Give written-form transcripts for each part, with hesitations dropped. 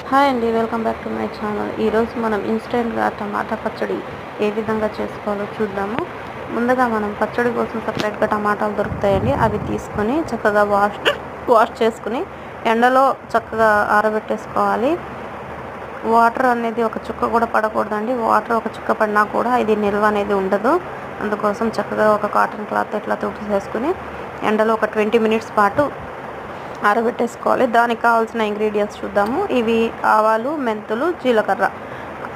Hi అండి, welcome back to my channel. ఈరోజు మనం ఇన్స్టెంట్గా టమాటా పచ్చడి ఏ విధంగా చేసుకోవాలో చూద్దాము. ముందుగా మనం పచ్చడి కోసం సపరేట్గా టమాటాలు దొరుకుతాయండి. అవి తీసుకొని చక్కగా వాష్ చేసుకుని ఎండలో చక్కగా ఆరబెట్టేసుకోవాలి. వాటర్ అనేది ఒక చుక్క కూడా పడకూడదండి. వాటర్ ఒక చుక్క పడినా కూడా ఇది నిల్వ అనేది ఉండదు. అందుకోసం చక్కగా ఒక కాటన్ క్లాత్ ఇట్లా తుడిచేసుకుని ఎండలో ఒక 20 మినిట్స్ పాటు ఆరబెట్టేసుకోవాలి. దానికి కావాల్సిన ఇంగ్రీడియంట్స్ చూద్దాము. ఇవి ఆవాలు, మెంతులు, జీలకర్ర.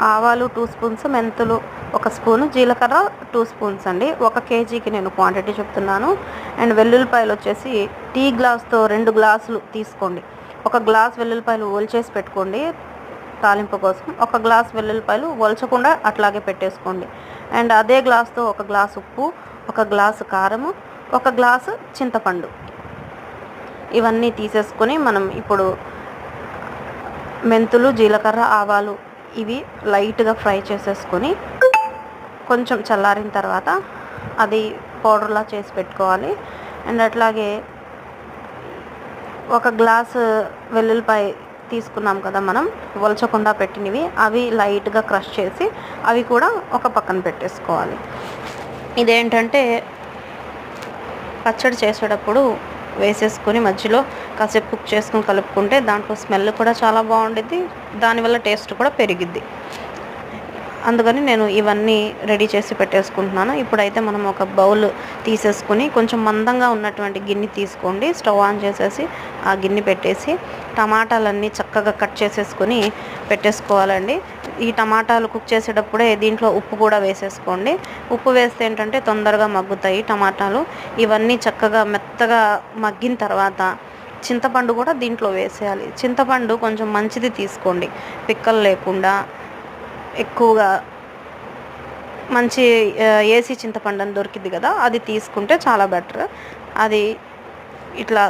ఆవాలు 2 స్పూన్స్, మెంతులు 1 స్పూను, జీలకర్ర 2 స్పూన్స్ అండి. 1 కేజీకి నేను క్వాంటిటీ చెప్తున్నాను. అండ్ వెల్లుల్లిపాయలు వచ్చేసి టీ గ్లాస్తో 2 గ్లాసులు తీసుకోండి. 1 గ్లాస్ వెల్లుల్లిపాయలు ఒలిచేసి పెట్టుకోండి తాలింపు కోసం. 1 గ్లాస్ వెల్లుల్లిపాయలు ఒలచకుండా అట్లాగే పెట్టేసుకోండి. అండ్ అదే గ్లాస్తో 1 గ్లాస్ ఉప్పు, 1 గ్లాసు కారము, 1 గ్లాసు చింతపండు. ఇవన్నీ తీసేసుకొని మనం ఇప్పుడు మెంతులు, జీలకర్ర, ఆవాలు ఇవి లైట్గా ఫ్రై చేసేసుకొని కొంచెం చల్లారిన తర్వాత అది పౌడర్లా చేసి పెట్టుకోవాలి. అండ్ అట్లాగే 1 గ్లాసు వెల్లుల్లిపాయ తీసుకున్నాం కదా మనం ఒలచకుండా పెట్టినవి, అవి లైట్గా క్రష్ చేసి అవి కూడా ఒక పక్కన పెట్టేసుకోవాలి. ఇదేంటంటే పచ్చడి చేసేటప్పుడు వేసేసుకొని మధ్యలో కాసేపు కుక్ చేసుకొని కలుపుకుంటే దాంట్లో స్మెల్ కూడా చాలా బాగుండిద్ది, దానివల్ల టేస్ట్ కూడా పెరిగిద్ది. అందుకని నేను ఇవన్నీ రెడీ చేసి పెట్టేసుకుంటున్నాను. ఇప్పుడైతే మనం ఒక బౌల్ తీసేసుకుని కొంచెం మందంగా ఉన్నటువంటి గిన్నె తీసుకోండి. స్టవ్ ఆన్ చేసేసి ఆ గిన్నె పెట్టేసి టమాటాలన్నీ చక్కగా కట్ చేసేసుకొని పెట్టేసుకోవాలండి. ఈ టమాటాలు కుక్ చేసేటప్పుడే దీంట్లో ఉప్పు కూడా వేసేసుకోండి. ఉప్పు వేస్తే ఏంటంటే తొందరగా మగ్గుతాయి టమాటాలు. ఇవన్నీ చక్కగా మెత్తగా మగ్గిన తర్వాత చింతపండు కూడా దీంట్లో వేసేయాలి. చింతపండు కొంచెం మంచిది తీసుకోండి, పిక్కలు లేకుండా ఎక్కువగా మంచి ఏసీ చింతపండు అని దొరికింది కదా, అది తీసుకుంటే చాలా బెటర్. అది ఇట్లా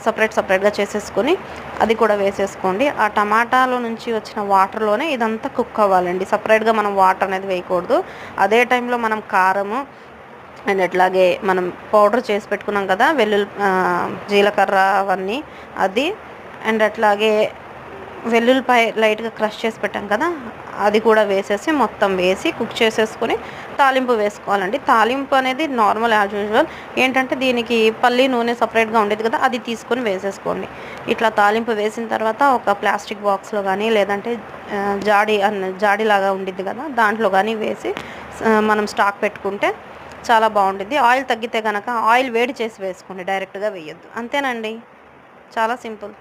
సపరేట్గా చేసేసుకొని అది కూడా వేసేసుకోండి. ఆ టమాటాలో నుంచి వచ్చిన వాటర్లోనే ఇదంతా కుక్ అవ్వాలండి. సపరేట్గా మనం వాటర్ అనేది వేయకూడదు. అదే టైంలో మనం కారము అండ్ అట్లాగే మనం పౌడర్ చేసి పెట్టుకున్నాం కదా జీలకర్ర అవన్నీ, అది అండ్ అట్లాగే వెల్లుల్లిపాయ లైట్గా క్రష్ చేసి పెట్టాం కదా, అది కూడా వేసేసి మొత్తం వేసి కుక్ చేసేసుకొని తాలింపు వేసుకోవాలండి. తాలింపు అనేది నార్మల్ యాజ్ యూజువల్. ఏంటంటే దీనికి పల్లి నూనె సపరేట్గా ఉండేది కదా, అది తీసుకొని వేసేసుకోండి. ఇట్లా తాలింపు వేసిన తర్వాత ఒక ప్లాస్టిక్ బాక్స్లో కానీ లేదంటే జాడీలాగా ఉండిద్ది కదా, దాంట్లో కానీ వేసి మనం స్టాక్ పెట్టుకుంటే చాలా బాగుంటుంది. ఆయిల్ తగ్గితే కనుక ఆయిల్ వేడి చేసి వేసుకోండి, డైరెక్ట్గా వేయొద్దు. అంతేనండి, చాలా సింపుల్.